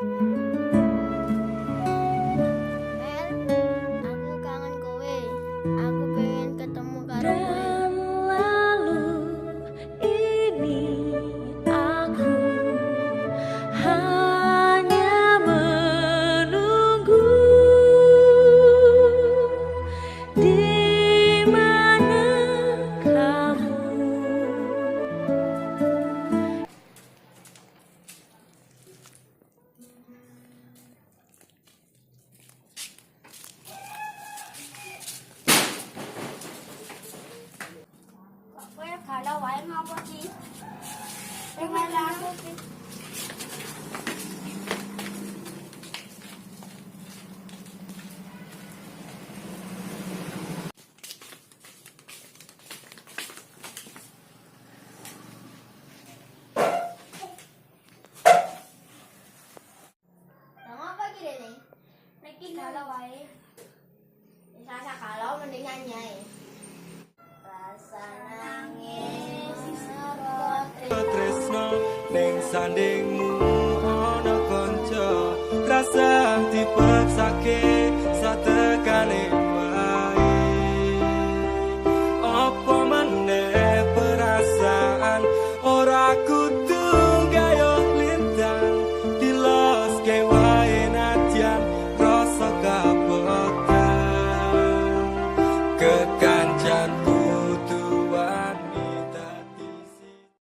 Mel, aku kangen kowe. Aku pengen ketemu karo kowe. Dan lalu ini aku hanya menunggu di mana kamu. Kowe galau wae ngopo sih? Pengen aku sih. Apa gini nih? Niki galau wae. Rasa galau mending nyanyi. Rasa nangis tresno ning sandingmu